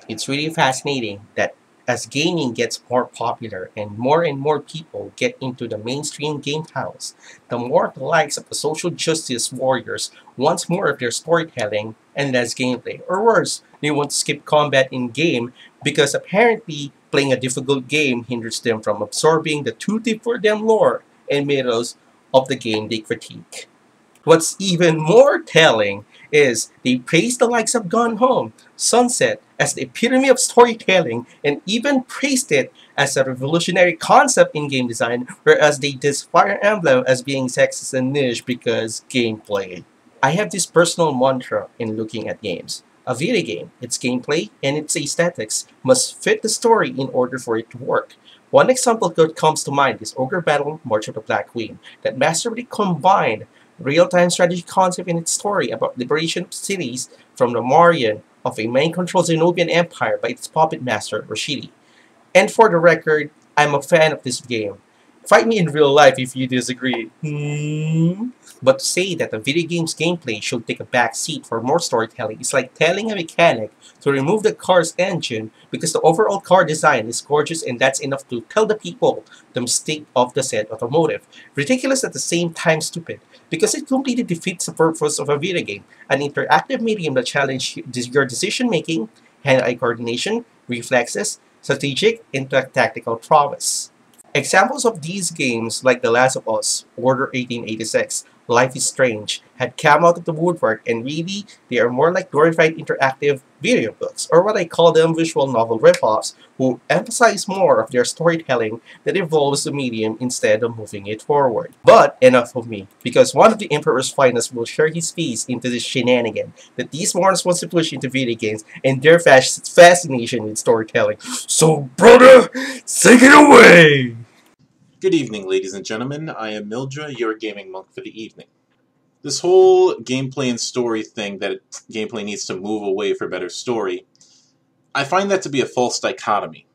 It's really fascinating that as gaming gets more popular and more people get into the mainstream game titles, the more the likes of the social justice warriors want more of their storytelling and less gameplay. Or worse, they want to skip combat in game because apparently playing a difficult game hinders them from absorbing the too deep for them lore and mythos of the game they critique. What's even more telling is they praise the likes of Gone Home, Sunset as the epitome of storytelling, and even praised it as a revolutionary concept in game design, whereas they diss Fire Emblem as being sexist and niche because gameplay. I have this personal mantra in looking at games. A video game, its gameplay and its aesthetics must fit the story in order for it to work. One example that comes to mind is Ogre Battle March of the Black Queen, that masterfully combined real-time strategy concept in its story about liberation of cities from the Marian of a mind-controlled Zenobian empire by its puppet master, Rashidi. And for the record, I'm a fan of this game. Fight me in real life if you disagree. But to say that a video game's gameplay should take a back seat for more storytelling is like telling a mechanic to remove the car's engine because the overall car design is gorgeous and that's enough to tell the people the mistake of the said automotive. Ridiculous at the same time stupid, because it completely defeats the purpose of a video game, an interactive medium that challenges your decision making, hand-eye coordination, reflexes, strategic, and tactical prowess. Examples of these games like The Last of Us, Order 1886, Life is Strange, had come out of the woodwork and really they are more like glorified interactive video books, or what I call them visual novel ripoffs, who emphasize more of their storytelling that evolves the medium instead of moving it forward. But enough of me, because one of the Emperor's finest will share his piece into this shenanigan that these morons want to push into video games and their fascination with storytelling. So brother, take it away! Good evening, ladies and gentlemen. I am Mildra, your gaming monk for the evening. This whole gameplay and story thing that gameplay needs to move away for better story, I find that to be a false dichotomy.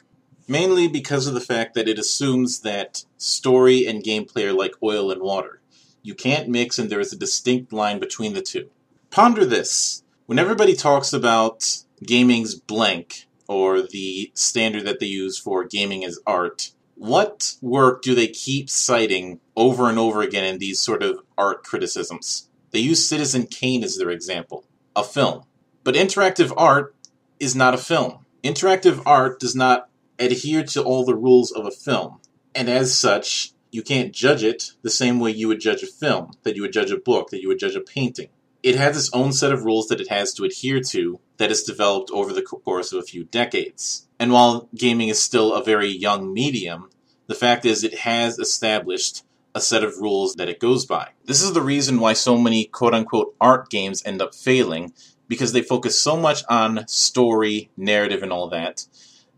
Mainly because of the fact that it assumes that story and gameplay are like oil and water. You can't mix and there is a distinct line between the two. Ponder this. When everybody talks about gaming's blank, or the standard that they use for gaming as art, what work do they keep citing over and over again in these sort of art criticisms? They use Citizen Kane as their example, a film. But interactive art is not a film. Interactive art does not adhere to all the rules of a film. And as such, you can't judge it the same way you would judge a film, that you would judge a book, that you would judge a painting. It has its own set of rules that it has to adhere to that is developed over the course of a few decades. And while gaming is still a very young medium, the fact is it has established a set of rules that it goes by. This is the reason why so many quote-unquote art games end up failing, because they focus so much on story, narrative, and all that,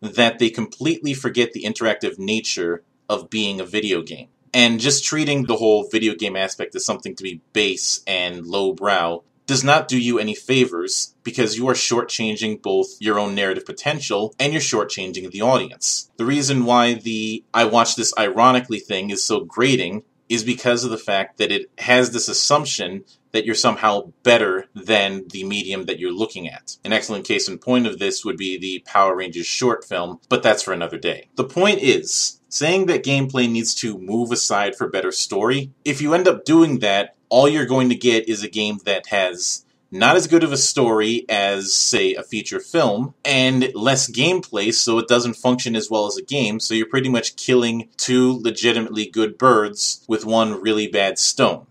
that they completely forget the interactive nature of being a video game. And just treating the whole video game aspect as something to be base and lowbrow does not do you any favors, because you are shortchanging both your own narrative potential and you're shortchanging the audience. The reason why the I watch this ironically thing is so grating is because of the fact that it has this assumption that you're somehow better than the medium that you're looking at. An excellent case in point of this would be the Power Rangers short film, but that's for another day. The point is, saying that gameplay needs to move aside for better story, if you end up doing that, all you're going to get is a game that has not as good of a story as, say, a feature film, and less gameplay, so it doesn't function as well as a game, so you're pretty much killing two legitimately good birds with one really bad stone.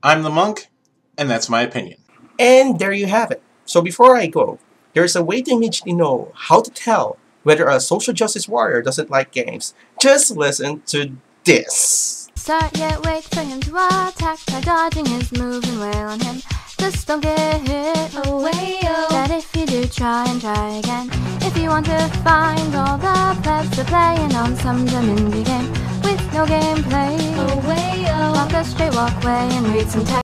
I'm the monk, and that's my opinion. And there you have it. So before I go, there's a way to immediately know how to tell whether a social justice warrior doesn't like games. Just listen to this. Start yet, wait for him to attack. Try dodging his move and wail on him. Just don't get hit away, oh. That if you do, try and try again. If you want to find all the plebs are playing on some dumb indie game with no gameplay, away, oh. Walk a straight walkway and read some text.